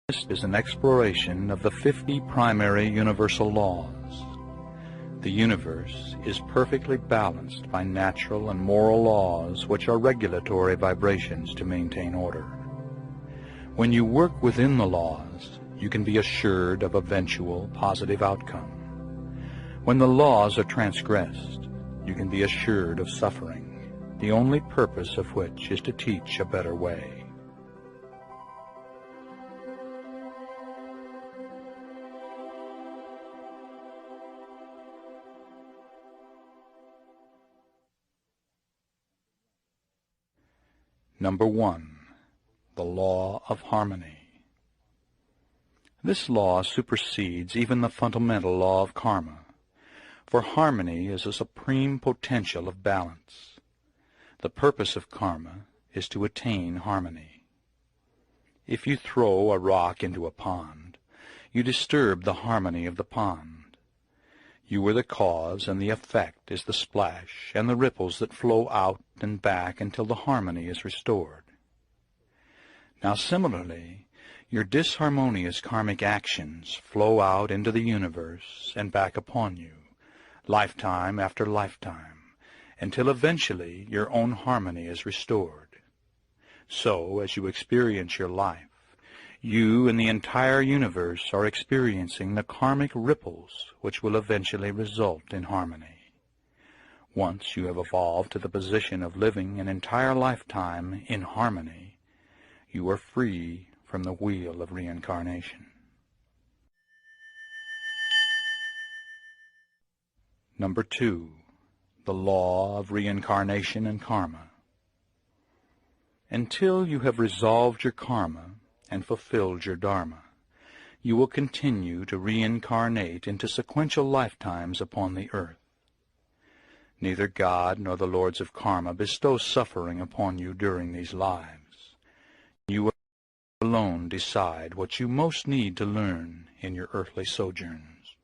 This is an exploration of the 50 primary universal laws. The universe is perfectly balanced by natural and moral laws which are regulatory vibrations to maintain order. When you work within the laws, you can be assured of eventual positive outcome. When the laws are transgressed, you can be assured of suffering, the only purpose of which is to teach a better way. Number 1. The law of harmony. This law supersedes even the fundamental law of karma, for harmony is a supreme potential of balance. The purpose of karma is to attain harmony. If you throw a rock into a pond, you disturb the harmony of the pond. You are the cause, and the effect is the splash and the ripples that flow out and back until the harmony is restored. Now similarly, your disharmonious karmic actions flow out into the universe and back upon you, lifetime after lifetime, until eventually your own harmony is restored. So, as you experience your life, you and the entire universe are experiencing the karmic ripples which will eventually result in harmony. Once you have evolved to the position of living an entire lifetime in harmony, you are free from the wheel of reincarnation. Number 2. The law of reincarnation and karma. Until you have resolved your karma and fulfilled your dharma, you will continue to reincarnate into sequential lifetimes upon the earth. Neither God nor the lords of karma bestow suffering upon you during these lives. You alone decide what you most need to learn in your earthly sojourns.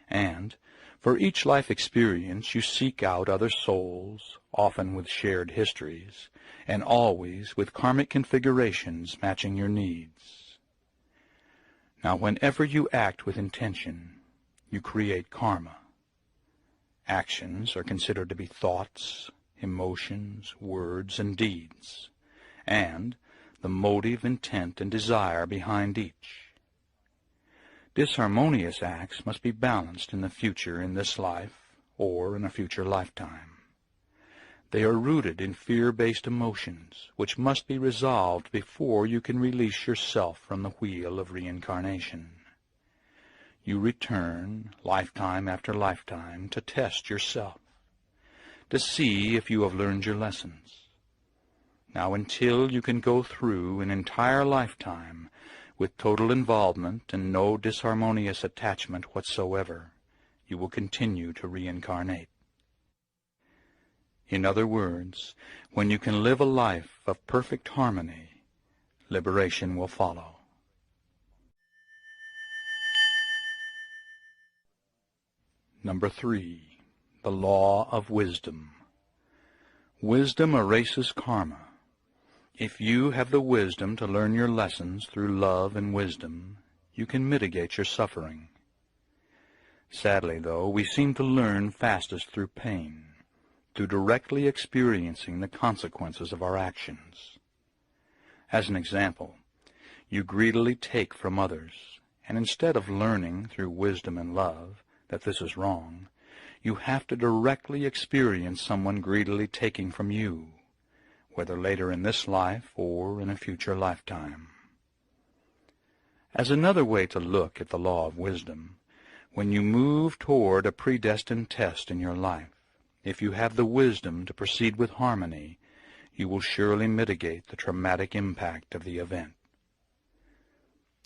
And for each life experience you seek out other souls, often with shared histories, and always with karmic configurations matching your needs. Now, whenever you act with intention, you create karma. Actions are considered to be thoughts, emotions, words, and deeds, and the motive, intent, and desire behind each. Disharmonious acts must be balanced in the future in this life or in a future lifetime. They are rooted in fear-based emotions, which must be resolved before you can release yourself from the wheel of reincarnation. You return, lifetime after lifetime, to test yourself, to see if you have learned your lessons. Now, until you can go through an entire lifetime with total involvement and no disharmonious attachment whatsoever, you will continue to reincarnate. In other words, when you can live a life of perfect harmony, liberation will follow. Number 3. The law of wisdom. Wisdom erases karma. If you have the wisdom to learn your lessons through love and wisdom, you can mitigate your suffering. Sadly, though, we seem to learn fastest through pain, through directly experiencing the consequences of our actions. As an example, you greedily take from others, and instead of learning through wisdom and love that this is wrong, you have to directly experience someone greedily taking from you, whether later in this life or in a future lifetime. As another way to look at the law of wisdom, when you move toward a predestined test in your life, if you have the wisdom to proceed with harmony, you will surely mitigate the traumatic impact of the event.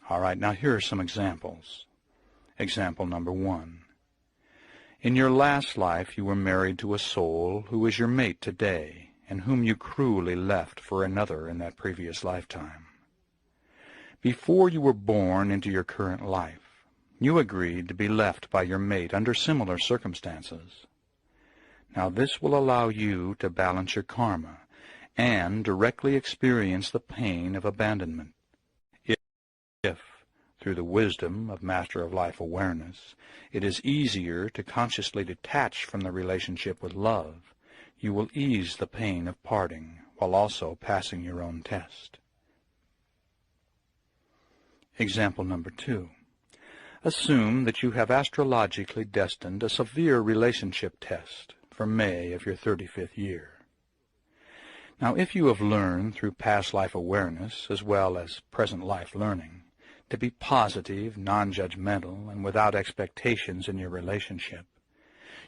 All right, now here are some examples. Example number 1. In your last life you were married to a soul who is your mate today, and whom you cruelly left for another in that previous lifetime. Before you were born into your current life, you agreed to be left by your mate under similar circumstances. Now this will allow you to balance your karma and directly experience the pain of abandonment. If, through the wisdom of Master of Life awareness, it is easier to consciously detach from the relationship with love, you will ease the pain of parting while also passing your own test. Example number 2. Assume that you have astrologically destined a severe relationship test for May of your 35th year. Now, if you have learned through past life awareness as well as present life learning to be positive, non-judgmental, and without expectations in your relationship,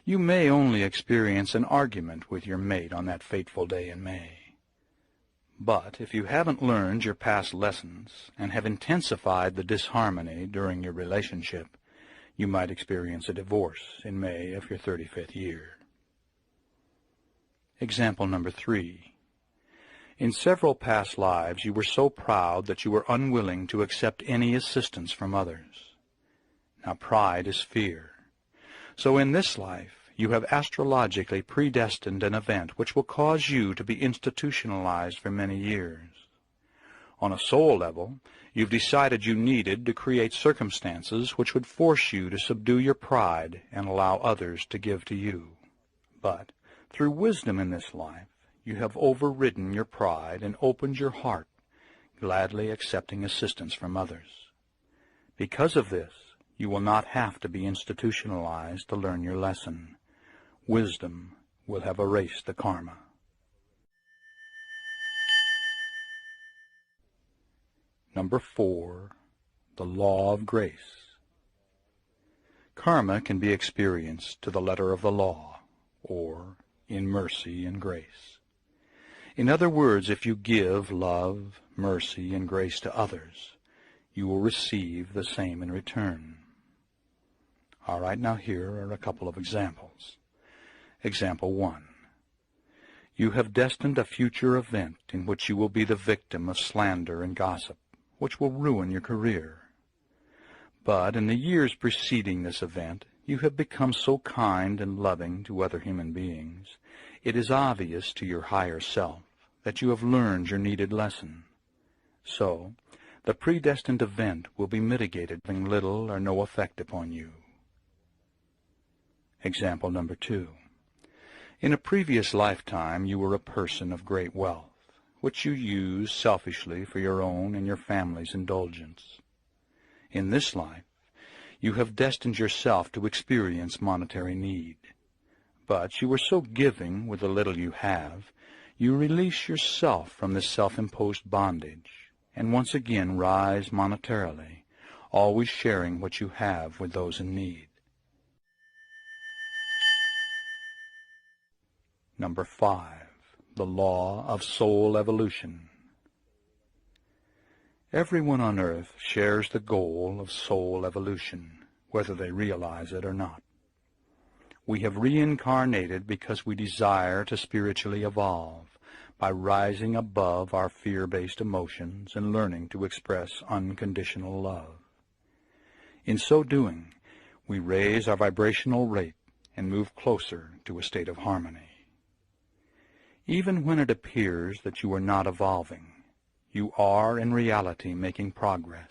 you may only experience an argument with your mate on that fateful day in May. But if you haven't learned your past lessons and have intensified the disharmony during your relationship, you might experience a divorce in May of your 35th year. Example number 3. In several past lives, you were so proud that you were unwilling to accept any assistance from others. Now, pride is fear. So in this life, you have astrologically predestined an event which will cause you to be institutionalized for many years. On a soul level, you've decided you needed to create circumstances which would force you to subdue your pride and allow others to give to you. But through wisdom in this life, you have overridden your pride and opened your heart, gladly accepting assistance from others. Because of this, you will not have to be institutionalized to learn your lesson. Wisdom will have erased the karma. Number 4, the law of grace. Karma can be experienced to the letter of the law, or in mercy and grace. In other words, if you give love, mercy, and grace to others, you will receive the same in return. All right, now here are a couple of examples. Example 1. You have destined a future event in which you will be the victim of slander and gossip, which will ruin your career. But in the years preceding this event, you have become so kind and loving to other human beings, it is obvious to your higher self that you have learned your needed lesson. So, the predestined event will be mitigated, having little or no effect upon you. Example number 2. In a previous lifetime, you were a person of great wealth, which you used selfishly for your own and your family's indulgence. In this life, you have destined yourself to experience monetary need. But you were so giving with the little you have, you release yourself from this self-imposed bondage, and once again rise monetarily, always sharing what you have with those in need. Number 5, the law of soul evolution. Everyone on earth shares the goal of soul evolution, whether they realize it or not. We have reincarnated because we desire to spiritually evolve by rising above our fear-based emotions and learning to express unconditional love. In so doing, we raise our vibrational rate and move closer to a state of harmony. Even when it appears that you are not evolving, you are in reality making progress.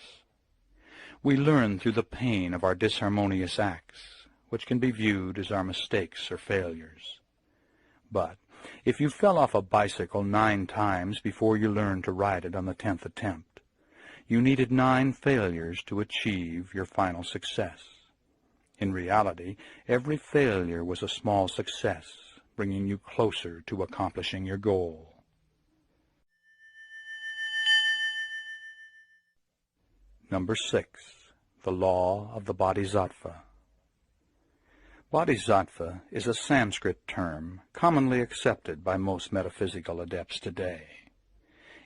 We learn through the pain of our disharmonious acts, which can be viewed as our mistakes or failures. But if you fell off a bicycle 9 times before you learned to ride it on the 10th attempt, you needed 9 failures to achieve your final success. In reality, every failure was a small success, bringing you closer to accomplishing your goal. Number 6, the law of the Bodhisattva. Bodhisattva is a Sanskrit term commonly accepted by most metaphysical adepts today.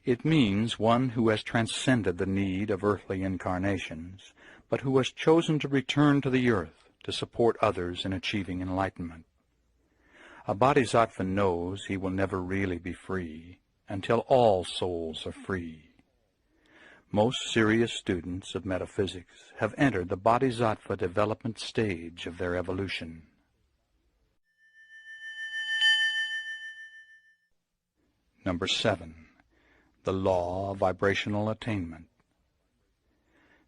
It means one who has transcended the need of earthly incarnations, but who has chosen to return to the earth to support others in achieving enlightenment. A bodhisattva knows he will never really be free until all souls are free. Most serious students of metaphysics have entered the bodhisattva development stage of their evolution. Number 7, the law of vibrational attainment.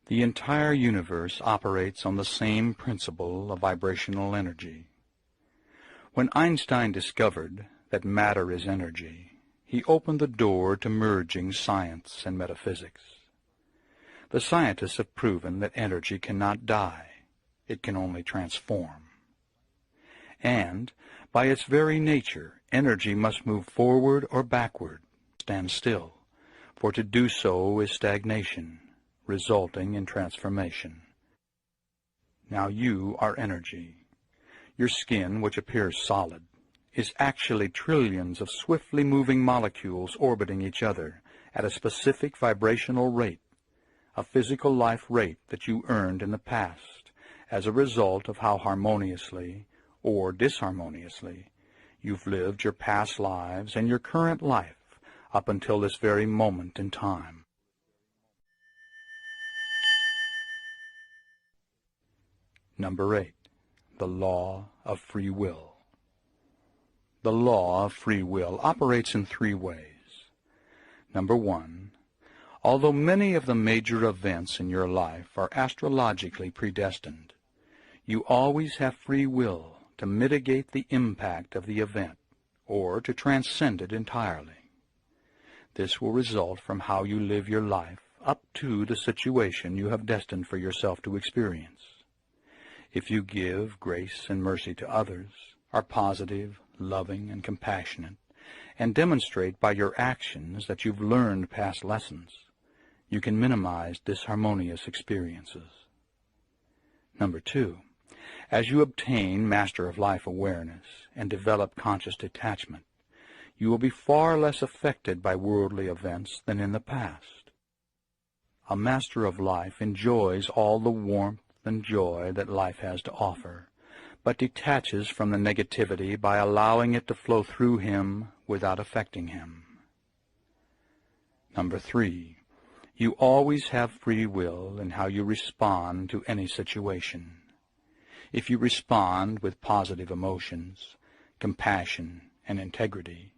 The entire universe operates on the same principle of vibrational energy. When Einstein discovered that matter is energy, he opened the door to merging science and metaphysics. The scientists have proven that energy cannot die. It can only transform. And, by its very nature, energy must move forward or backward, stand still, for to do so is stagnation, resulting in transformation. Now you are energy. Your skin, which appears solid, is actually trillions of swiftly moving molecules orbiting each other at a specific vibrational rate, a physical life rate that you earned in the past as a result of how harmoniously or disharmoniously you've lived your past lives and your current life up until this very moment in time. Number 8. The law of free will. The law of free will operates in 3 ways. Number 1. Although many of the major events in your life are astrologically predestined, you always have free will to mitigate the impact of the event or to transcend it entirely. This will result from how you live your life up to the situation you have destined for yourself to experience. If you give grace and mercy to others, are positive, loving, and compassionate, and demonstrate by your actions that you've learned past lessons, you can minimize disharmonious experiences. Number 2. As you obtain Master of Life awareness and develop conscious detachment, you will be far less affected by worldly events than in the past. A Master of Life enjoys all the warmth and joy that life has to offer, but detaches from the negativity by allowing it to flow through him without affecting him. Number 3. You always have free will in how you respond to any situation. If you respond with positive emotions, compassion, and integrity,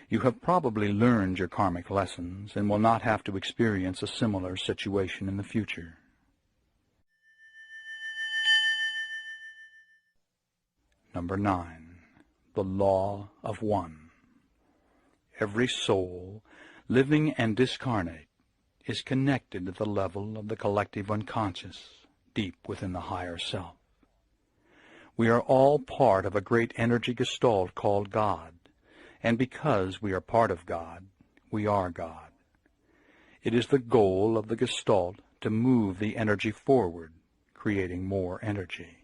you have probably learned your karmic lessons and will not have to experience a similar situation in the future. Number 9. The law of one. Every soul, living and discarnate, is connected to the level of the collective unconscious, deep within the higher self. We are all part of a great energy gestalt called God, and because we are part of God, we are God. It is the goal of the gestalt to move the energy forward, creating more energy.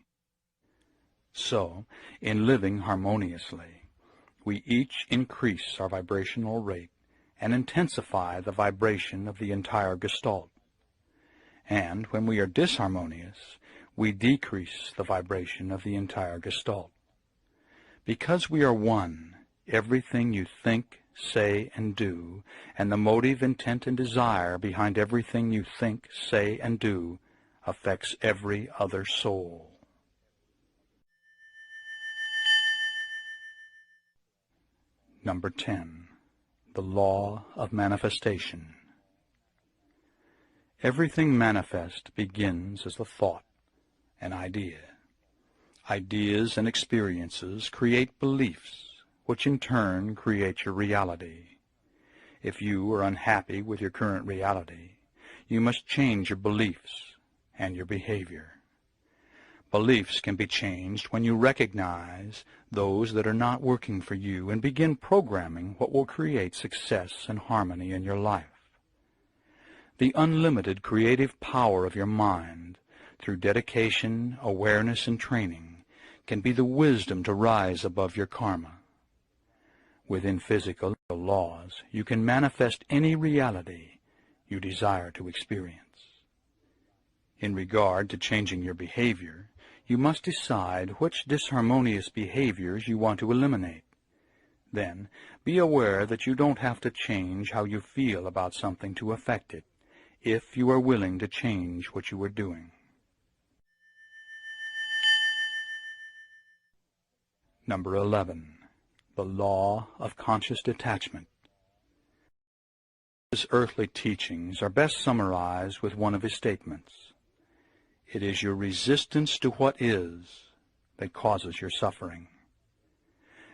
So, in living harmoniously, we each increase our vibrational rate and intensify the vibration of the entire gestalt. And when we are disharmonious, we decrease the vibration of the entire gestalt. Because we are one, everything you think, say, and do, and the motive, intent, and desire behind everything you think, say, and do, affects every other soul. Number 10. The law of manifestation. Everything manifest begins as a thought, an idea. Ideas and experiences create beliefs, which in turn create your reality. If you are unhappy with your current reality, you must change your beliefs and your behavior. Beliefs can be changed when you recognize those that are not working for you and begin programming what will create success and harmony in your life. The unlimited creative power of your mind, through dedication, awareness, and training, can be the wisdom to rise above your karma. Within physical laws, you can manifest any reality you desire to experience. In regard to changing your behavior, you must decide which disharmonious behaviors you want to eliminate. Then, be aware that you don't have to change how you feel about something to affect it, if you are willing to change what you are doing. Number 11. The law of conscious detachment. His earthly teachings are best summarized with one of his statements. It is your resistance to what is that causes your suffering.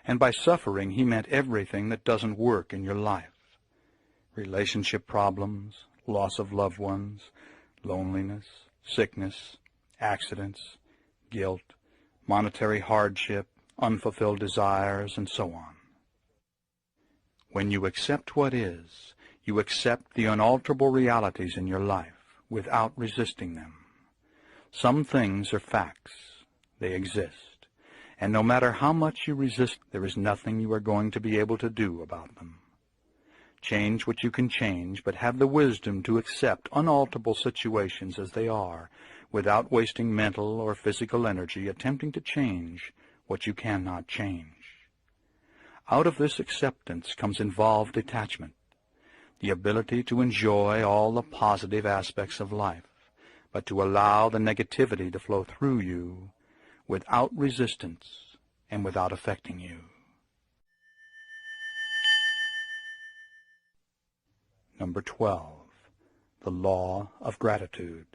And by suffering, he meant everything that doesn't work in your life. Relationship problems, loss of loved ones, loneliness, sickness, accidents, guilt, monetary hardship, unfulfilled desires, and so on. When you accept what is, you accept the unalterable realities in your life without resisting them. Some things are facts. They exist. And no matter how much you resist, there is nothing you are going to be able to do about them. Change what you can change, but have the wisdom to accept unalterable situations as they are, without wasting mental or physical energy attempting to change what you cannot change. Out of this acceptance comes involved detachment, the ability to enjoy all the positive aspects of life, but to allow the negativity to flow through you without resistance and without affecting you. Number 12, the law of gratitude.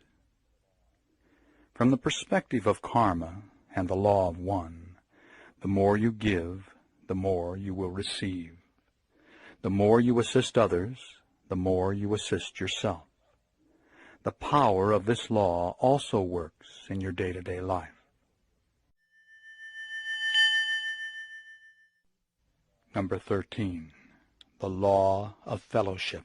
From the perspective of karma and the law of one, the more you give, the more you will receive. The more you assist others, the more you assist yourself. The power of this law also works in your day-to-day life. Number 13, the law of fellowship.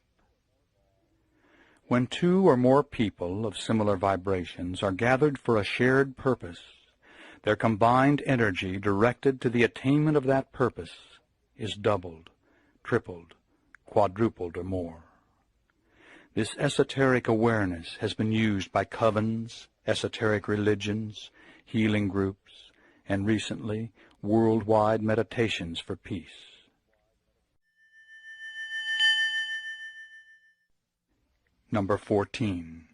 When two or more people of similar vibrations are gathered for a shared purpose, their combined energy directed to the attainment of that purpose is doubled, tripled, quadrupled, or more. This esoteric awareness has been used by covens, esoteric religions, healing groups, and recently, worldwide meditations for peace. Number 14,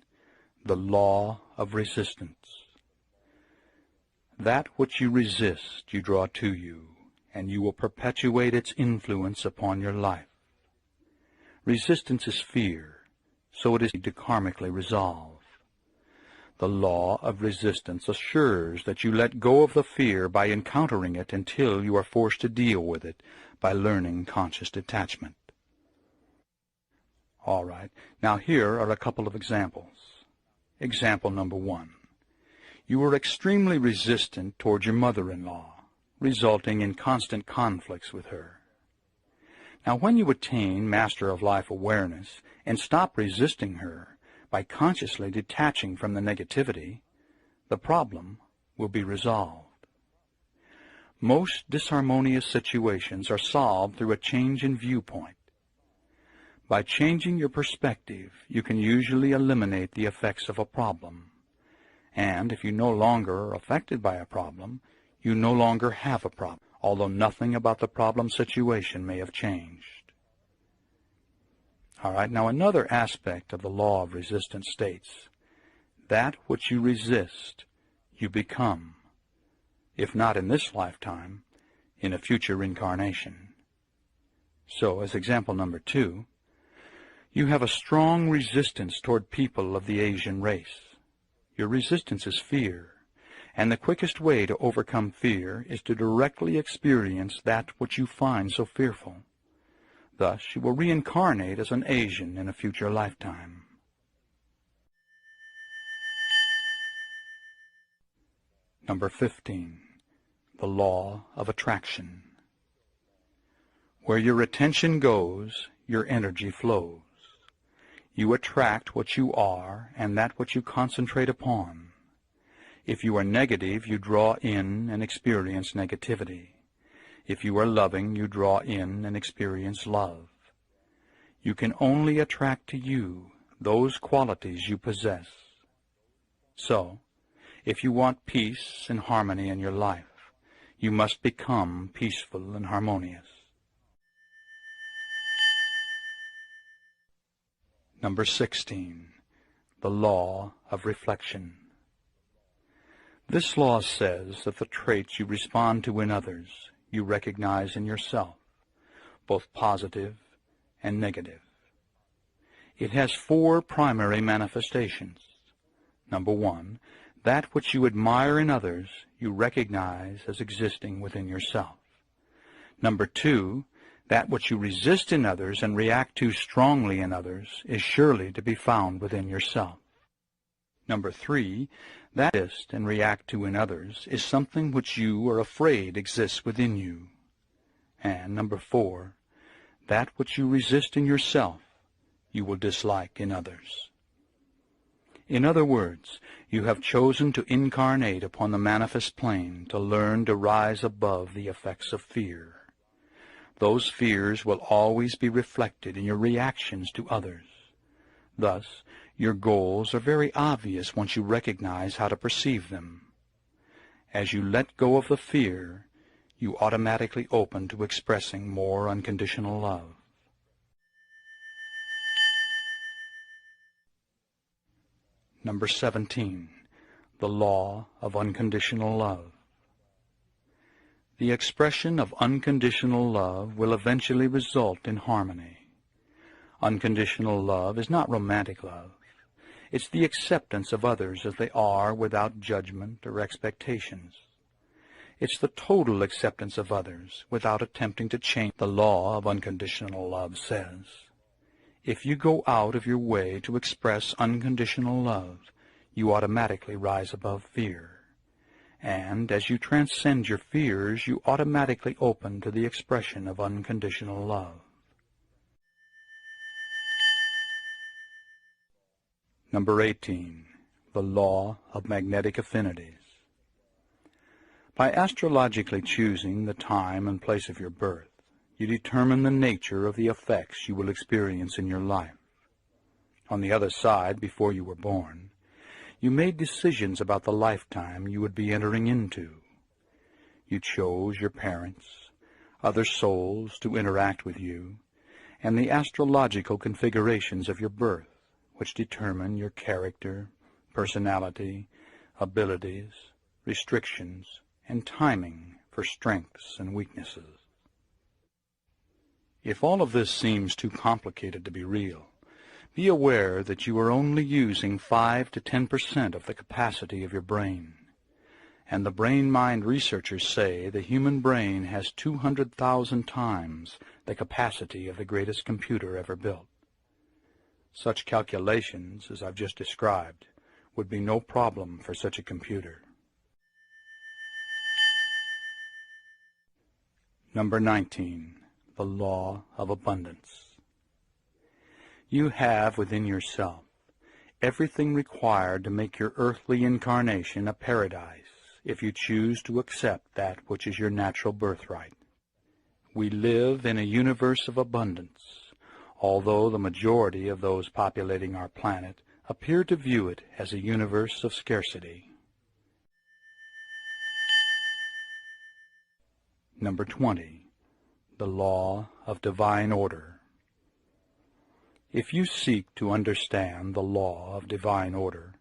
the law of resistance. That which you resist you draw to you, and you will perpetuate its influence upon your life. Resistance is fear, so it is to karmically resolve. The law of resistance assures that you let go of the fear by encountering it until you are forced to deal with it by learning conscious detachment. All right, now here are a couple of examples. Example number 1. You were extremely resistant toward your mother-in-law, resulting in constant conflicts with her. Now, when you attain Master of Life awareness and stop resisting her by consciously detaching from the negativity, the problem will be resolved. Most disharmonious situations are solved through a change in viewpoint. By changing your perspective, you can usually eliminate the effects of a problem. And if you no longer are affected by a problem, you no longer have a problem, although nothing about the problem situation may have changed. All right, now another aspect of the law of resistance states, that which you resist, you become, if not in this lifetime, in a future incarnation. So, as example number 2, you have a strong resistance toward people of the Asian race. Your resistance is fear, and the quickest way to overcome fear is to directly experience that which you find so fearful. Thus, you will reincarnate as an Asian in a future lifetime. Number 15, the law of attraction. Where your attention goes, your energy flows. You attract what you are and that which you concentrate upon. If you are negative, you draw in and experience negativity. If you are loving, you draw in and experience love. You can only attract to you those qualities you possess. So, if you want peace and harmony in your life, you must become peaceful and harmonious. Number 16, the law of reflection. This law says that the traits you respond to in others, you recognize in yourself, both positive and negative. It has 4 primary manifestations. Number 1, That which you admire in others, you recognize as existing within yourself. Number 2, that which you resist in others and react to strongly in others is surely to be found within yourself. Number 3, that resist and react to in others is something which you are afraid exists within you. And number 4, that which you resist in yourself, you will dislike in others. In other words, you have chosen to incarnate upon the manifest plane to learn to rise above the effects of fear. Those fears will always be reflected in your reactions to others. Thus, your goals are very obvious once you recognize how to perceive them. As you let go of the fear, you automatically open to expressing more unconditional love. Number 17, the law of unconditional love. The expression of unconditional love will eventually result in harmony. Unconditional love is not romantic love. It's the acceptance of others as they are without judgment or expectations. It's the total acceptance of others without attempting to change. The law of unconditional love says, if you go out of your way to express unconditional love, you automatically rise above fear. And as you transcend your fears, you automatically open to the expression of unconditional love. Number 18, the law of magnetic affinities. By astrologically choosing the time and place of your birth, you determine the nature of the effects you will experience in your life. On the other side, before you were born, you made decisions about the lifetime you would be entering into. You chose your parents, other souls to interact with you, and the astrological configurations of your birth, which determine your character, personality, abilities, restrictions, and timing for strengths and weaknesses. If all of this seems too complicated to be real, be aware that you are only using 5 to 10% of the capacity of your brain. And the brain-mind researchers say the human brain has 200,000 times the capacity of the greatest computer ever built. Such calculations, as I've just described, would be no problem for such a computer. Number 19, the law of abundance. You have within yourself everything required to make your earthly incarnation a paradise if you choose to accept that which is your natural birthright. We live in a universe of abundance, although the majority of those populating our planet appear to view it as a universe of scarcity. Number 20, the law of divine order. If you seek to understand the law of divine order,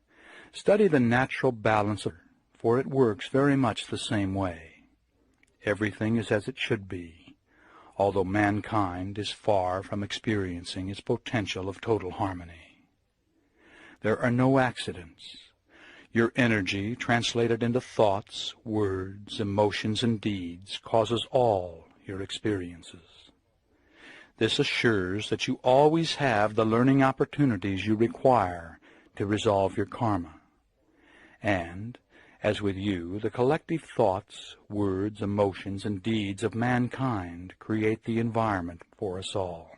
study the natural balance of, for it works very much the same way. Everything is as it should be, although mankind is far from experiencing its potential of total harmony. There are no accidents. Your energy, translated into thoughts, words, emotions, and deeds, causes all your experiences. This assures that you always have the learning opportunities you require to resolve your karma. And, as with you, the collective thoughts, words, emotions, and deeds of mankind create the environment for us all.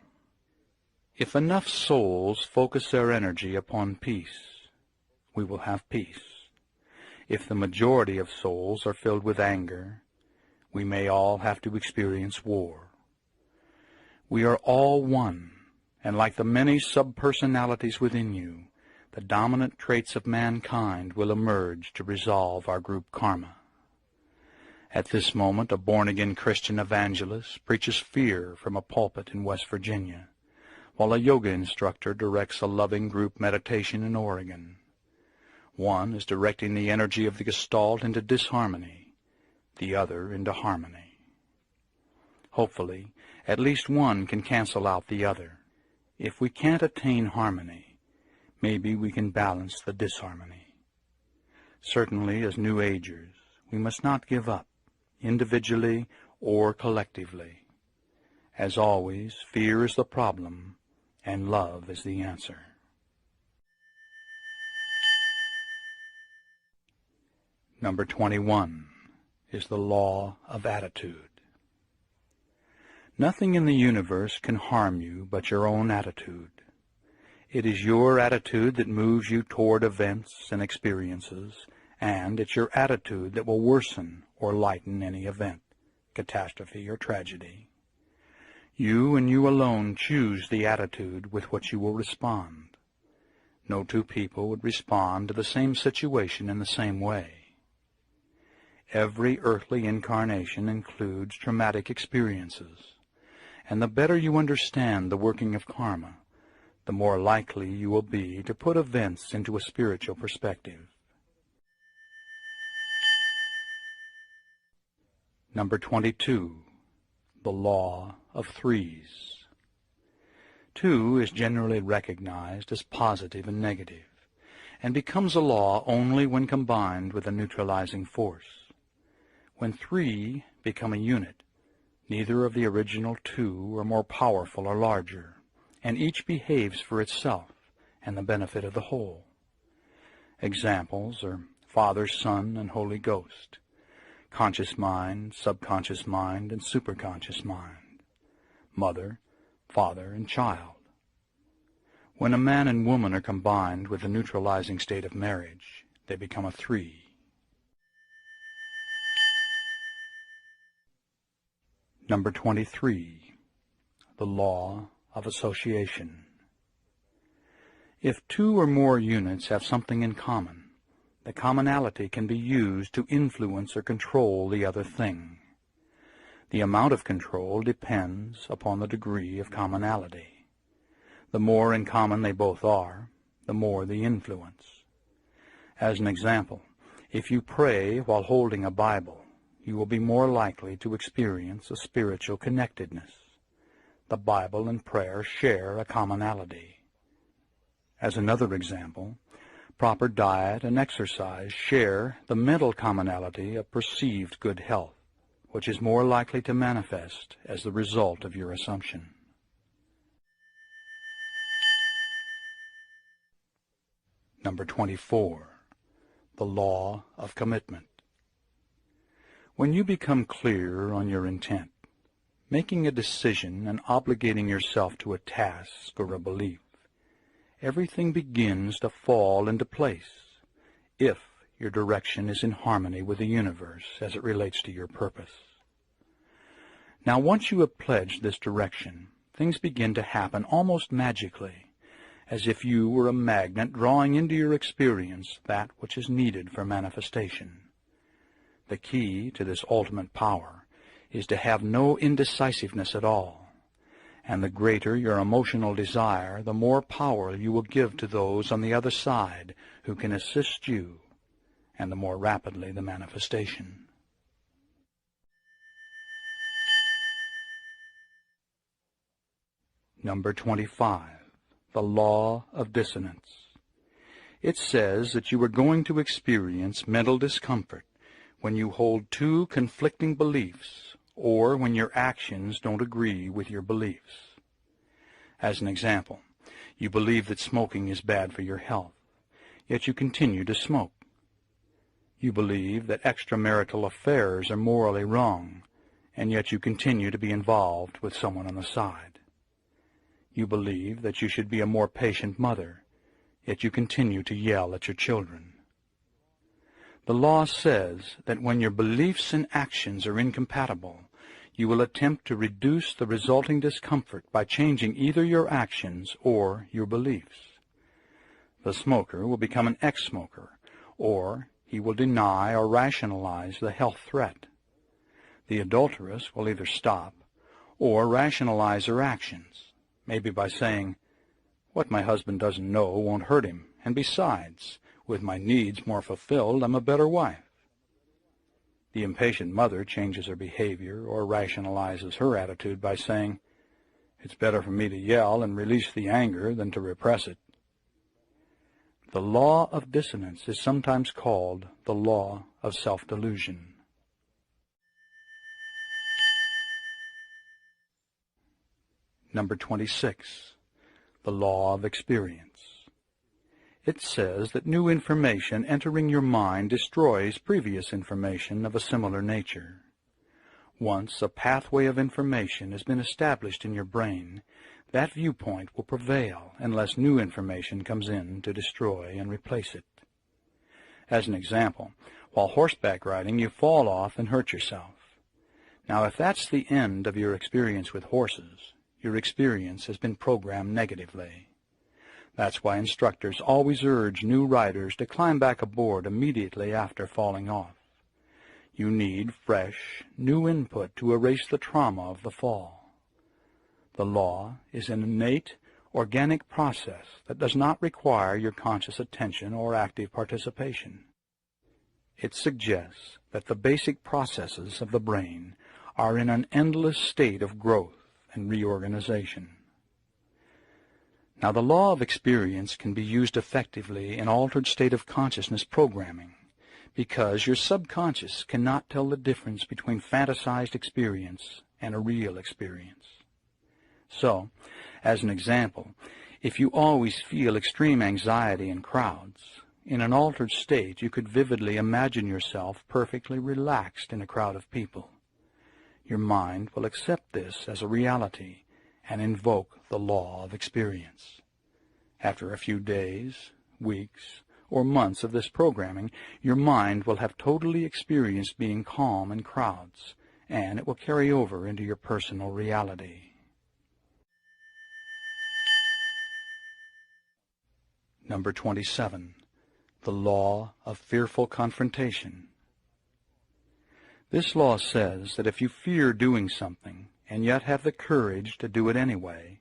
If enough souls focus their energy upon peace, we will have peace. If the majority of souls are filled with anger, we may all have to experience war. We are all one, and like the many subpersonalities within you, the dominant traits of mankind will emerge to resolve our group karma. At this moment, a born-again Christian evangelist preaches fear from a pulpit in West Virginia, while a yoga instructor directs a loving group meditation in Oregon. One is directing the energy of the Gestalt into disharmony, the other into harmony. Hopefully, at least one can cancel out the other. If we can't attain harmony, maybe we can balance the disharmony. Certainly, as New Agers, we must not give up, individually or collectively. As always, fear is the problem, and love is the answer. Number 21 is the law of attitude. Nothing in the universe can harm you but your own attitude. It is your attitude that moves you toward events and experiences, and it's your attitude that will worsen or lighten any event, catastrophe, or tragedy. You and you alone choose the attitude with which you will respond. No two people would respond to the same situation in the same way. Every earthly incarnation includes traumatic experiences, and the better you understand the working of karma, the more likely you will be to put events into a spiritual perspective. Number 22, the law of threes. 2 is generally recognized as positive and negative, and becomes a law only when combined with a neutralizing force. When 3 become a unit, neither of the original 2 are more powerful or larger, and each behaves for itself and the benefit of the whole. Examples are Father, Son, and Holy Ghost, conscious mind, subconscious mind, and superconscious mind, mother, father, and child. When a man and woman are combined with the neutralizing state of marriage, they become a 3. Number 23, the law of association. If 2 or more units have something in common, the commonality can be used to influence or control the other thing. The amount of control depends upon the degree of commonality. The more in common they both are, the more the influence. As an example, if you pray while holding a Bible, you will be more likely to experience a spiritual connectedness. The Bible and prayer share a commonality. As another example, proper diet and exercise share the mental commonality of perceived good health, which is more likely to manifest as the result of your assumption. Number 24, the law of commitment. When you become clear on your intent, making a decision and obligating yourself to a task or a belief, everything begins to fall into place if your direction is in harmony with the universe as it relates to your purpose. Now, once you have pledged this direction, things begin to happen almost magically, as if you were a magnet drawing into your experience that which is needed for manifestation. The key to this ultimate power is to have no indecisiveness at all, and the greater your emotional desire, the more power you will give to those on the other side who can assist you, and the more rapidly the manifestation. Number 25, the law of dissonance. It says that you are going to experience mental discomfort when you hold 2 conflicting beliefs, or when your actions don't agree with your beliefs. As an example, you believe that smoking is bad for your health, yet you continue to smoke. You believe that extramarital affairs are morally wrong, and yet you continue to be involved with someone on the side. You believe that you should be a more patient mother, yet you continue to yell at your children. The law says that when your beliefs and actions are incompatible, you will attempt to reduce the resulting discomfort by changing either your actions or your beliefs. The smoker will become an ex-smoker, or he will deny or rationalize the health threat. The adulteress will either stop or rationalize her actions, maybe by saying, "What my husband doesn't know won't hurt him, and besides, with my needs more fulfilled, I'm a better wife." The impatient mother changes her behavior or rationalizes her attitude by saying, "It's better for me to yell and release the anger than to repress it." The law of dissonance is sometimes called the law of self-delusion. Number 26. The law of experience. It says that new information entering your mind destroys previous information of a similar nature. Once a pathway of information has been established in your brain, that viewpoint will prevail unless new information comes in to destroy and replace it. As an example, while horseback riding, you fall off and hurt yourself. Now, if that's the end of your experience with horses, your experience has been programmed negatively. That's why instructors always urge new riders to climb back aboard immediately after falling off. You need fresh, new input to erase the trauma of the fall. The law is an innate, organic process that does not require your conscious attention or active participation. It suggests that the basic processes of the brain are in an endless state of growth and reorganization. Now, the law of experience can be used effectively in altered state of consciousness programming because your subconscious cannot tell the difference between fantasized experience and a real experience. So, as an example, if you always feel extreme anxiety in crowds, in an altered state you could vividly imagine yourself perfectly relaxed in a crowd of people. Your mind will accept this as a reality and invoke the law of experience. After a few days, weeks, or months of this programming, your mind will have totally experienced being calm in crowds, and it will carry over into your personal reality. Number 27. The law of fearful confrontation. This law says that if you fear doing something and yet have the courage to do it anyway,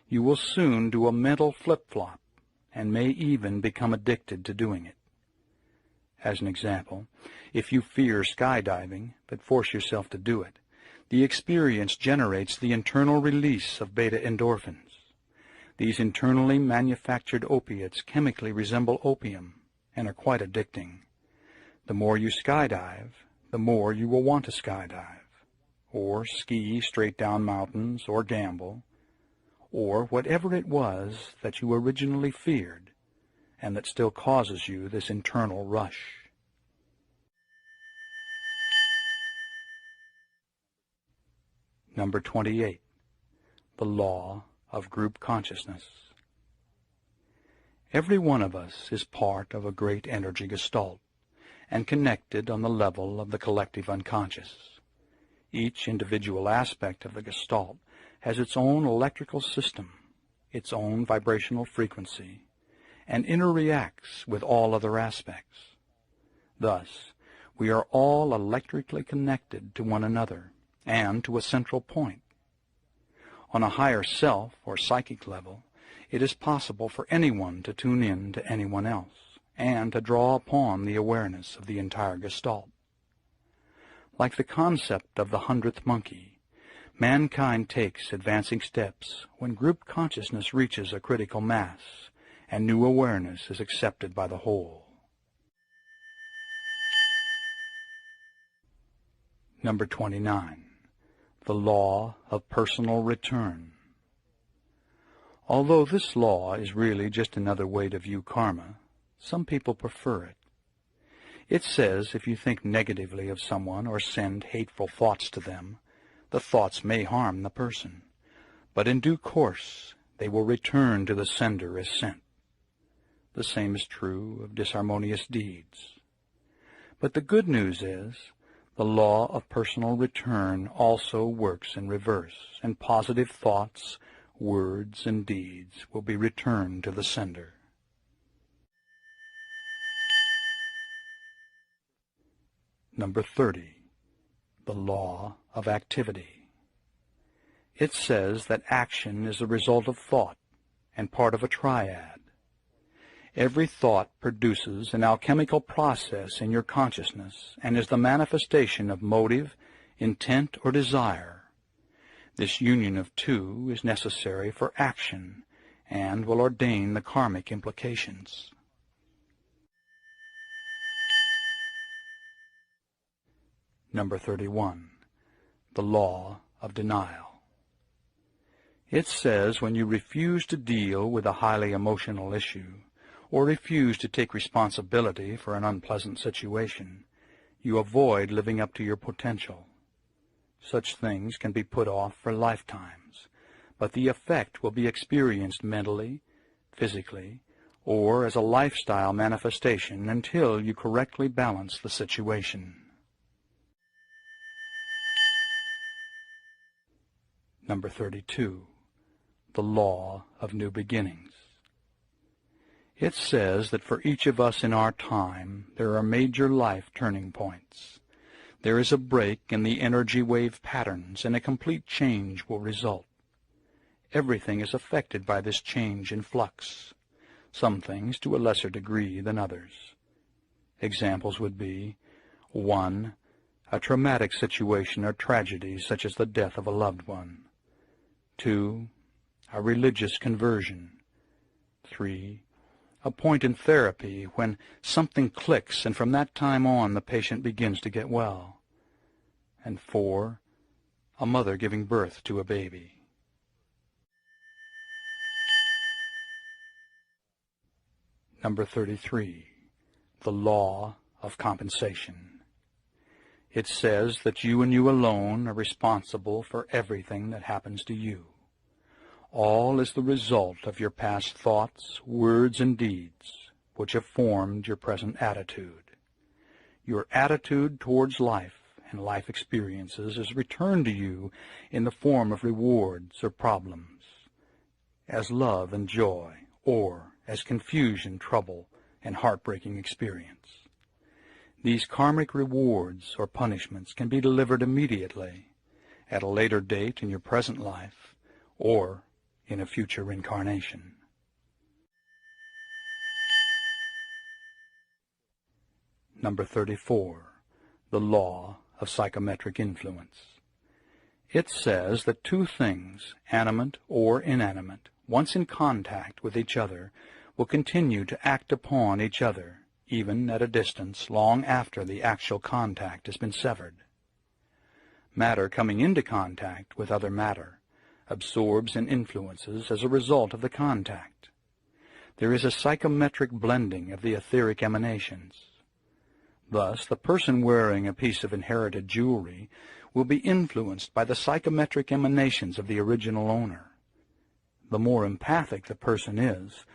you will soon do a mental flip-flop and may even become addicted to doing it. As an example, if you fear skydiving but force yourself to do it, the experience generates the internal release of beta endorphins. These internally manufactured opiates chemically resemble opium and are quite addicting. The more you skydive, the more you will want to skydive, or ski straight down mountains, or gamble, or whatever it was that you originally feared and that still causes you this internal rush. Number 28. The law of group consciousness. Every one of us is part of a great energy gestalt and connected on the level of the collective unconscious. Each individual aspect of the gestalt has its own electrical system, its own vibrational frequency, and interreacts with all other aspects. Thus, we are all electrically connected to one another and to a central point. On a higher self or psychic level, it is possible for anyone to tune in to anyone else and to draw upon the awareness of the entire gestalt. Like the concept of the 100th monkey, mankind takes advancing steps when group consciousness reaches a critical mass and new awareness is accepted by the whole. Number 29. The law of personal return. Although this law is really just another way to view karma, some people prefer it. It says if you think negatively of someone or send hateful thoughts to them, the thoughts may harm the person, but in due course they will return to the sender as sent. The same is true of disharmonious deeds. But the good news is, the law of personal return also works in reverse, and positive thoughts, words, and deeds will be returned to the sender. Number 30. The law of activity. It says that action is the result of thought and part of a triad. Every thought produces an alchemical process in your consciousness and is the manifestation of motive, intent, or desire. This union of two is necessary for action and will ordain the karmic implications. Number 31. The law of denial. It says when you refuse to deal with a highly emotional issue, or refuse to take responsibility for an unpleasant situation, you avoid living up to your potential. Such things can be put off for lifetimes, but the effect will be experienced mentally, physically, or as a lifestyle manifestation until you correctly balance the situation. Number 32. The law of new beginnings. It says that for each of us in our time, there are major life turning points. There is a break in the energy wave patterns, and a complete change will result. Everything is affected by this change in flux, some things to a lesser degree than others. Examples would be 1. A traumatic situation or tragedy such as the death of a loved one. 2. A religious conversion. 3. A point in therapy when something clicks and from that time on the patient begins to get well. And 4. A mother giving birth to a baby. Number 33. The law of compensation. It says that you and you alone are responsible for everything that happens to you. All is the result of your past thoughts, words, and deeds, which have formed your present attitude. Your attitude towards life and life experiences is returned to you in the form of rewards or problems, as love and joy, or as confusion, trouble, and heartbreaking experience. These karmic rewards or punishments can be delivered immediately, at a later date in your present life, or in a future incarnation. Number 34. The law of psychometric influence. It says that two things, animate or inanimate, once in contact with each other, will continue to act upon each other, even at a distance, long after the actual contact has been severed. Matter coming into contact with other matter absorbs and influences as a result of the contact. There is a psychometric blending of the etheric emanations. Thus, the person wearing a piece of inherited jewelry will be influenced by the psychometric emanations of the original owner. The more empathic the person is,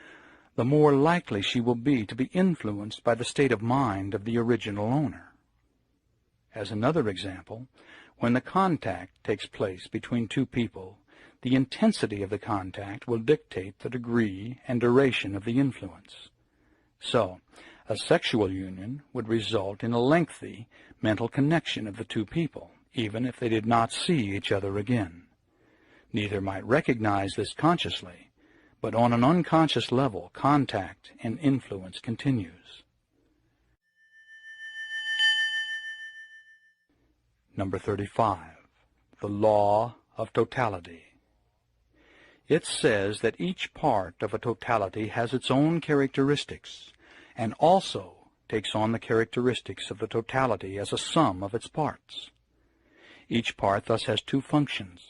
the more likely she will be to be influenced by the state of mind of the original owner. As another example, when the contact takes place between two people, the intensity of the contact will dictate the degree and duration of the influence. So, a sexual union would result in a lengthy mental connection of the two people, even if they did not see each other again. Neither might recognize this consciously, but on an unconscious level, contact and influence continues. Number 35. The law of totality. It says that each part of a totality has its own characteristics, and also takes on the characteristics of the totality as a sum of its parts. Each part thus has two functions: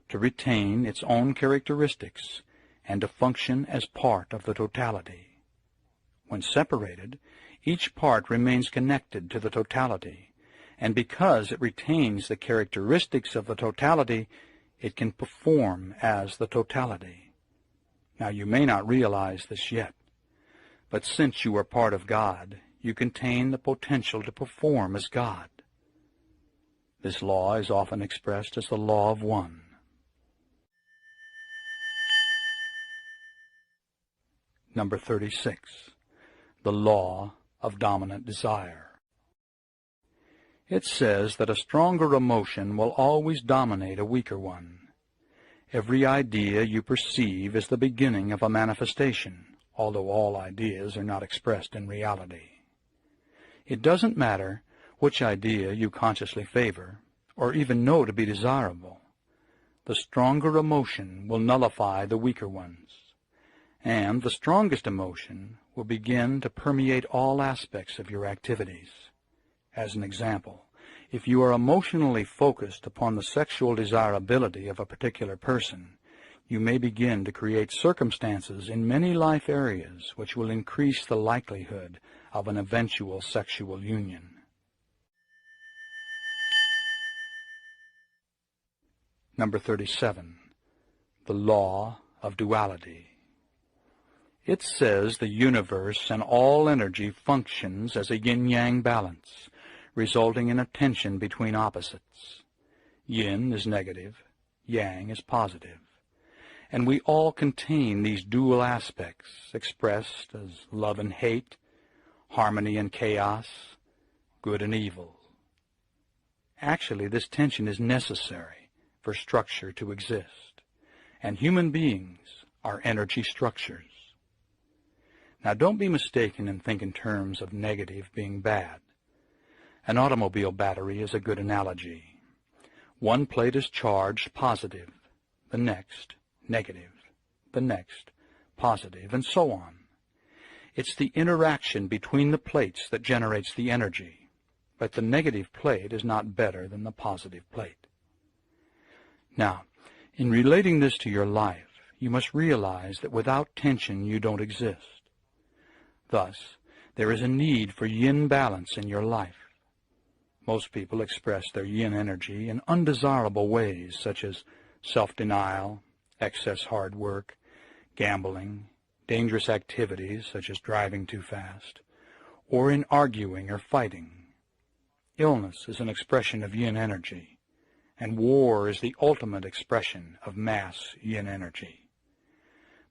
to retain its own characteristics and to function as part of the totality. When separated, each part remains connected to the totality, and because it retains the characteristics of the totality, it can perform as the totality. Now, you may not realize this yet, but since you are part of God, you contain the potential to perform as God. This law is often expressed as the law of one. Number 36. The law of dominant desire. It says that a stronger emotion will always dominate a weaker one. Every idea you perceive is the beginning of a manifestation, although all ideas are not expressed in reality. It doesn't matter which idea you consciously favor, or even know to be desirable. The stronger emotion will nullify the weaker ones, and the strongest emotion will begin to permeate all aspects of your activities. As an example, If you are emotionally focused upon the sexual desirability of a particular person, you may begin to create circumstances in many life areas which will increase the likelihood of an eventual sexual union. Number 37. The law of duality. It says the universe and all energy functions as a yin-yang balance, resulting in a tension between opposites. Yin is negative, yang is positive, and we all contain these dual aspects expressed as love and hate, harmony and chaos, good and evil. Actually, this tension is necessary for structure to exist, and human beings are energy structures. Now, don't be mistaken and think in terms of negative being bad. An automobile battery is a good analogy. One plate is charged positive, the next negative, the next positive, and so on. It's the interaction between the plates that generates the energy, but the negative plate is not better than the positive plate. Now, in relating this to your life, you must realize that without tension you don't exist. Thus, there is a need for yin balance in your life. Most people express their yin energy in undesirable ways, such as self-denial, excess hard work, gambling, dangerous activities such as driving too fast, or in arguing or fighting. Illness is an expression of yin energy, and war is the ultimate expression of mass yin energy.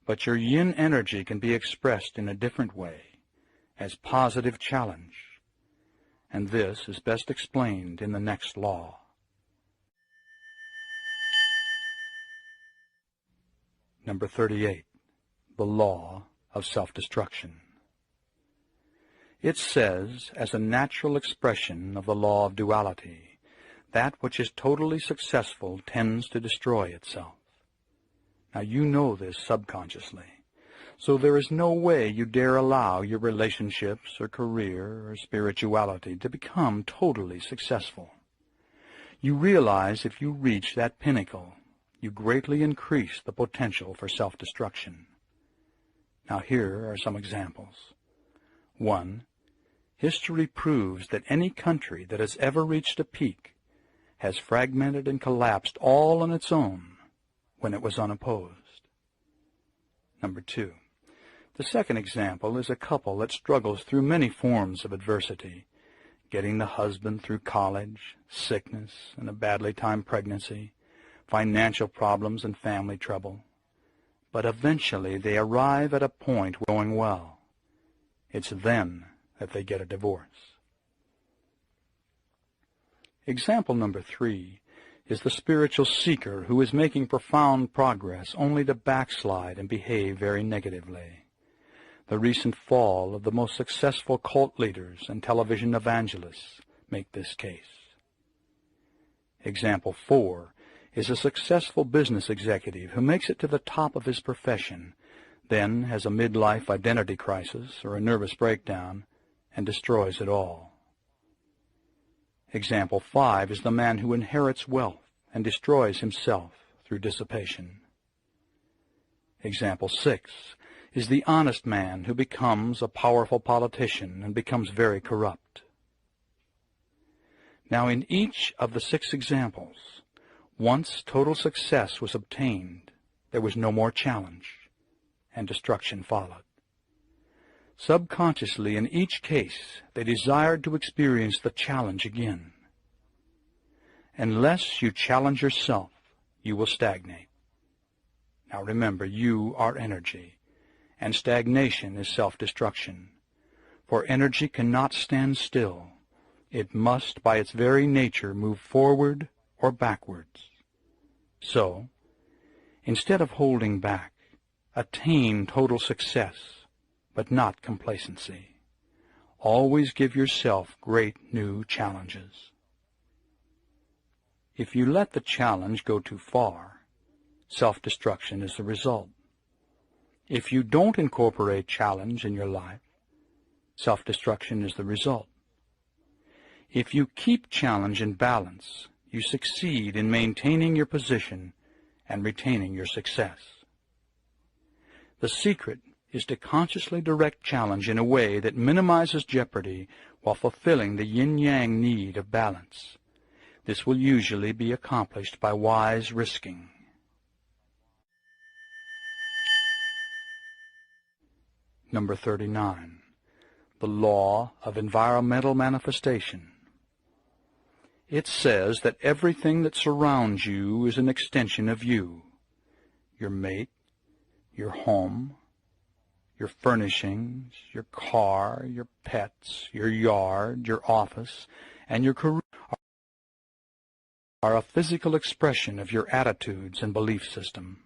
But your yin energy can be expressed in a different way, as positive challenge, and this is best explained in the next law. Number 38. The law of self-destruction. It says, as a natural expression of the law of duality, that which is totally successful tends to destroy itself. Now you know this subconsciously, so there is no way you dare allow your relationships or career or spirituality to become totally successful. You realize if you reach that pinnacle, you greatly increase the potential for self-destruction. Now here are some examples. 1. History proves that any country that has ever reached a peak has fragmented and collapsed all on its own when it was unopposed. Number 2. The second example is a couple that struggles through many forms of adversity, getting the husband through college, sickness, and a badly timed pregnancy, financial problems and family trouble. But eventually they arrive at a point where going well. It's then that they get a divorce. Example number 3 is the spiritual seeker who is making profound progress only to backslide and behave very negatively. The recent fall of the most successful cult leaders and television evangelists make this case. Example 4 is a successful business executive who makes it to the top of his profession, then has a midlife identity crisis or a nervous breakdown, and destroys it all. Example 5 is the man who inherits wealth and destroys himself through dissipation. Example 6 is the honest man who becomes a powerful politician and becomes very corrupt. Now, in each of the 6 examples, once total success was obtained, there was no more challenge, and destruction followed. Subconsciously, in each case, they desired to experience the challenge again. Unless you challenge yourself, you will stagnate. Now remember, you are energy, and stagnation is self-destruction. For energy cannot stand still. It must, by its very nature, move forward or backwards. So, instead of holding back, attain total success, but not complacency. Always give yourself great new challenges. If you let the challenge go too far, self-destruction is the result. If you don't incorporate challenge in your life, self-destruction is the result. If you keep challenge in balance, you succeed in maintaining your position and retaining your success. The secret is to consciously direct challenge in a way that minimizes jeopardy while fulfilling the yin-yang need of balance. This will usually be accomplished by wise risking. Number 39. The law of environmental manifestation. It says that everything that surrounds you is an extension of you. Your mate, your home, your furnishings, your car, your pets, your yard, your office, and your career are a physical expression of your attitudes and belief system.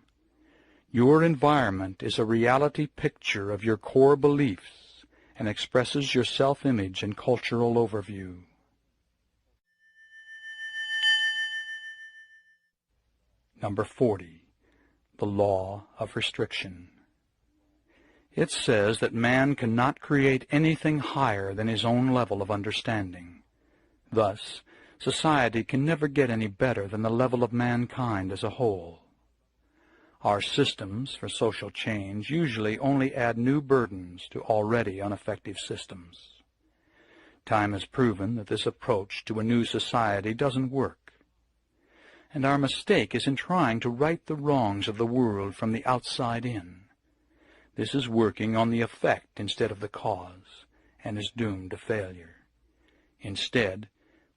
Your environment is a reality picture of your core beliefs and expresses your self-image and cultural overview. Number 40. The law of restriction. It says that man cannot create anything higher than his own level of understanding. Thus, society can never get any better than the level of mankind as a whole. Our systems for social change usually only add new burdens to already ineffective systems. Time has proven that this approach to a new society doesn't work. And our mistake is in trying to right the wrongs of the world from the outside in. This is working on the effect instead of the cause, and is doomed to failure. Instead,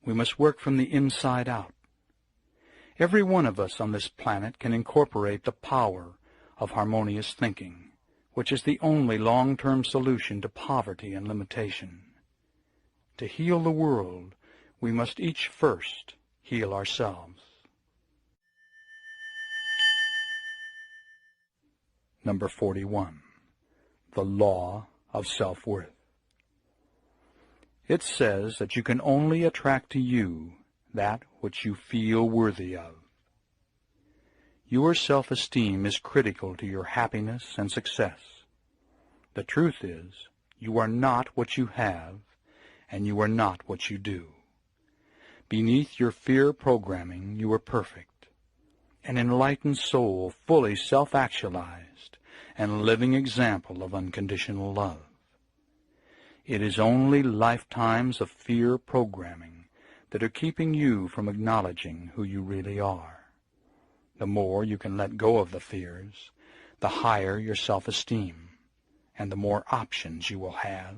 we must work from the inside out. Every one of us on this planet can incorporate the power of harmonious thinking, which is the only long-term solution to poverty and limitation. To heal the world, we must each first heal ourselves. Number 41. The law of self-worth. It says that you can only attract to you that which you feel worthy of. Your self-esteem is critical to your happiness and success. The truth is, you are not what you have, and you are not what you do. Beneath your fear programming, you are perfect, an enlightened soul fully self-actualized, and a living example of unconditional love. It is only lifetimes of fear programming that are keeping you from acknowledging who you really are. The more you can let go of the fears, the higher your self-esteem, and the more options you will have,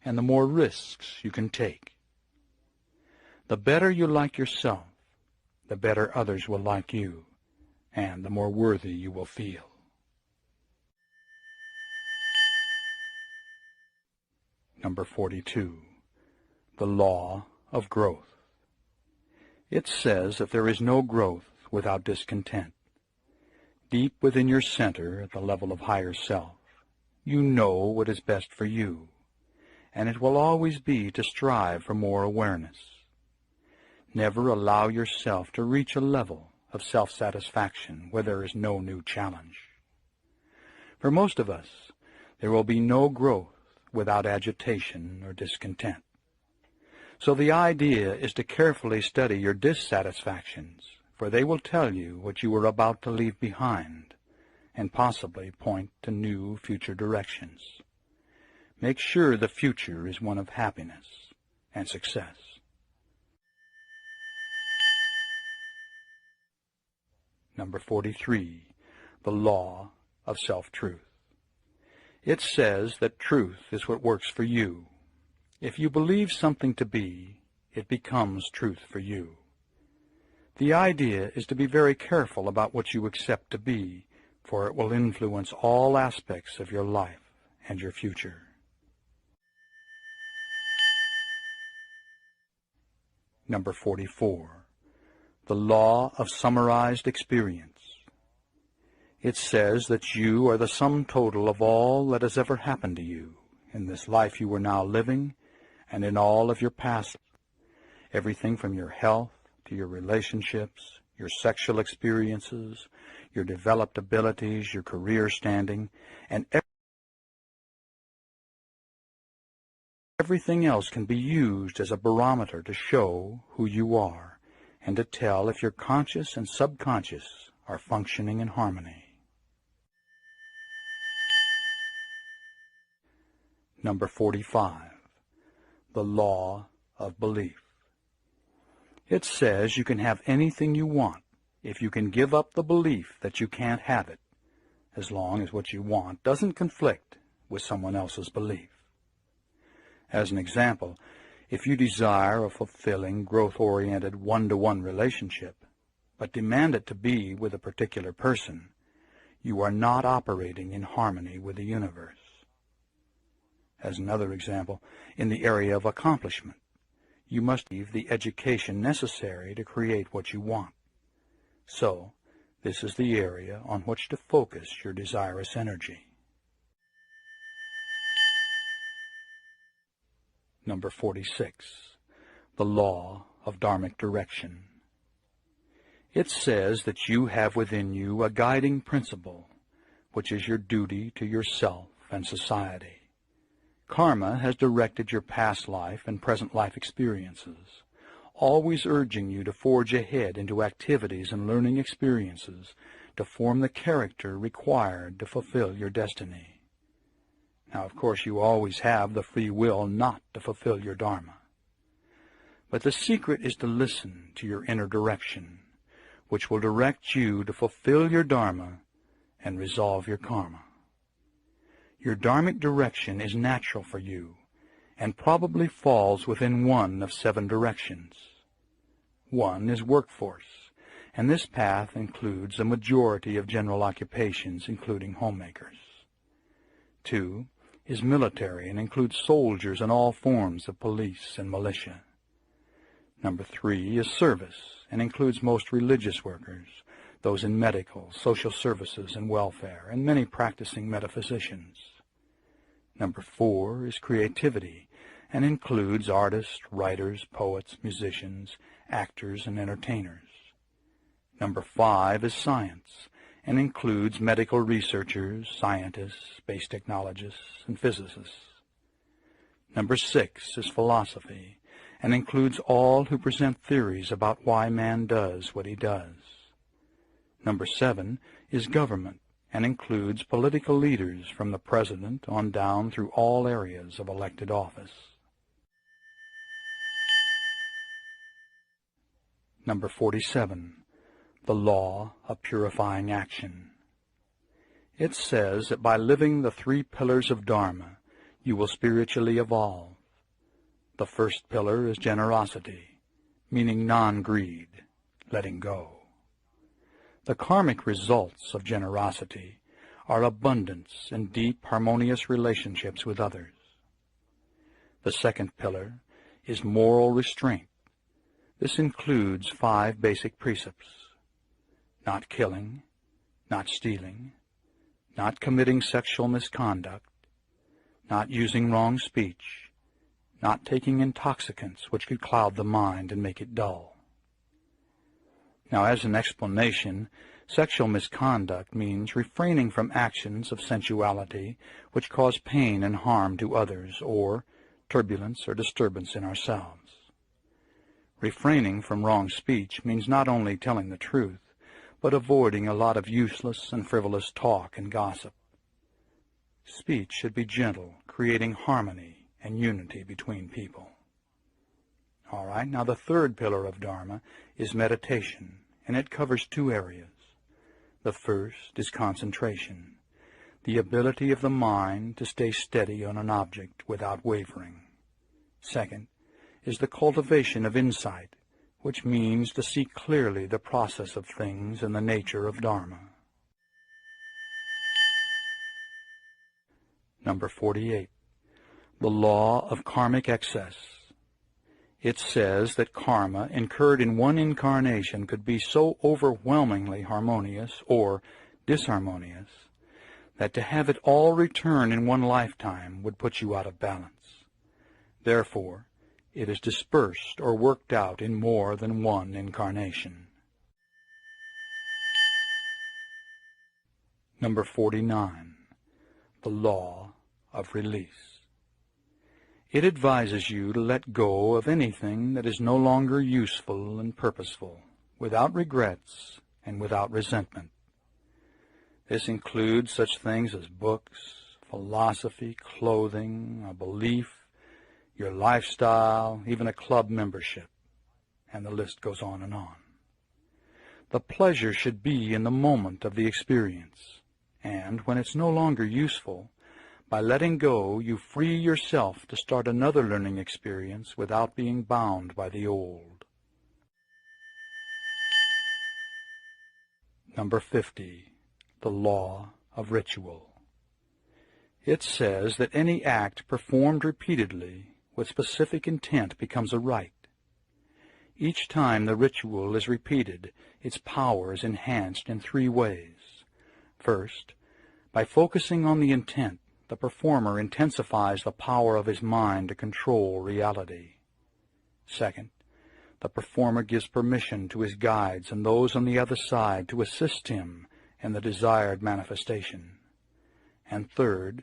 and the more risks you can take. The better you like yourself, the better others will like you, and the more worthy you will feel. Number 42. The law of growth. It says that there is no growth without discontent. Deep within your center, at the level of higher self, you know what is best for you, and it will always be to strive for more awareness. Never allow yourself to reach a level of self-satisfaction where there is no new challenge. For most of us, there will be no growth without agitation or discontent. So the idea is to carefully study your dissatisfactions, for they will tell you what you are about to leave behind, and possibly point to new future directions. Make sure the future is one of happiness and success. Number 43. The law of self-truth. It says that truth is what works for you. If you believe something to be, it becomes truth for you. The idea is to be very careful about what you accept to be, for it will influence all aspects of your life and your future. Number 44. The law of summarized experience. It says that you are the sum total of all that has ever happened to you in this life you are now living and in all of your past. Everything from your health to your relationships, your sexual experiences, your developed abilities, your career standing, and Everything else can be used as a barometer to show who you are and to tell if your conscious and subconscious are functioning in harmony. Number 45. The law of belief. It says you can have anything you want if you can give up the belief that you can't have it, as long as what you want doesn't conflict with someone else's belief. As an example, if you desire a fulfilling, growth-oriented one-to-one relationship, but demand it to be with a particular person, you are not operating in harmony with the universe. As another example, in the area of accomplishment, you must have the education necessary to create what you want. So, this is the area on which to focus your desirous energy. Number 46. The law of dharmic direction. It says that you have within you a guiding principle, which is your duty to yourself and society. Karma has directed your past life and present life experiences, always urging you to forge ahead into activities and learning experiences to form the character required to fulfill your destiny. Now, of course, you always have the free will not to fulfill your dharma. But the secret is to listen to your inner direction, which will direct you to fulfill your dharma and resolve your karma. Your dharmic direction is natural for you and probably falls within one of 7 directions. One is workforce, and this path includes a majority of general occupations, including homemakers. 2 is military and includes soldiers and all forms of police and militia. Number 3 is service and includes most religious workers, those in medical, social services, and welfare, and many practicing metaphysicians. Number 4 is creativity and includes artists, writers, poets, musicians, actors, and entertainers. Number 5 is science and includes medical researchers, scientists, space technologists, and physicists. Number 6 is philosophy and includes all who present theories about why man does what he does. Number 7 is government and includes political leaders from the president on down through all areas of elected office. Number 47. The law of purifying action. It says that by living the 3 pillars of Dharma, you will spiritually evolve. The first pillar is generosity, meaning non-greed, letting go. The karmic results of generosity are abundance and deep, harmonious relationships with others. The second pillar is moral restraint. This includes 5 basic precepts: not killing, not stealing, not committing sexual misconduct, not using wrong speech, not taking intoxicants which could cloud the mind and make it dull. Now, as an explanation, sexual misconduct means refraining from actions of sensuality which cause pain and harm to others, or turbulence or disturbance in ourselves. Refraining from wrong speech means not only telling the truth, but avoiding a lot of useless and frivolous talk and gossip. Speech should be gentle, creating harmony and unity between people. All right, now the third pillar of Dharma is meditation, and it covers 2 areas. The first is concentration, the ability of the mind to stay steady on an object without wavering. Second is the cultivation of insight, which means to see clearly the process of things and the nature of Dharma. Number 48. The law of karmic excess. It says that karma incurred in one incarnation could be so overwhelmingly harmonious or disharmonious that to have it all return in one lifetime would put you out of balance. Therefore, it is dispersed or worked out in more than one incarnation. Number 49. The law of release. It advises you to let go of anything that is no longer useful and purposeful, without regrets and without resentment. This includes such things as books, philosophy, clothing, a belief, your lifestyle, even a club membership, and the list goes on and on. The pleasure should be in the moment of the experience, and when it's no longer useful, by letting go, you free yourself to start another learning experience without being bound by the old. Number 50. The law of ritual. It says that any act performed repeatedly with specific intent becomes a rite. Each time the ritual is repeated, its power is enhanced in 3 ways. First, by focusing on the intent, the performer intensifies the power of his mind to control reality. Second, the performer gives permission to his guides and those on the other side to assist him in the desired manifestation. And third,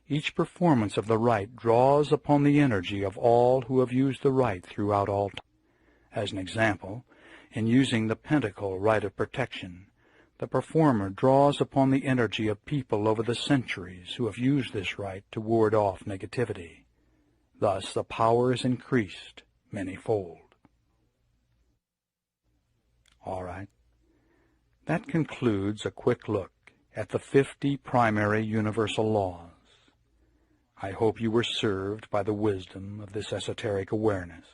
each performance of the rite draws upon the energy of all who have used the rite throughout all time. As an example, in using the pentacle rite of protection, the performer draws upon the energy of people over the centuries who have used this rite to ward off negativity. Thus, the power is increased many-fold. All right. That concludes a quick look at the 50 primary universal laws. I hope you were served by the wisdom of this esoteric awareness.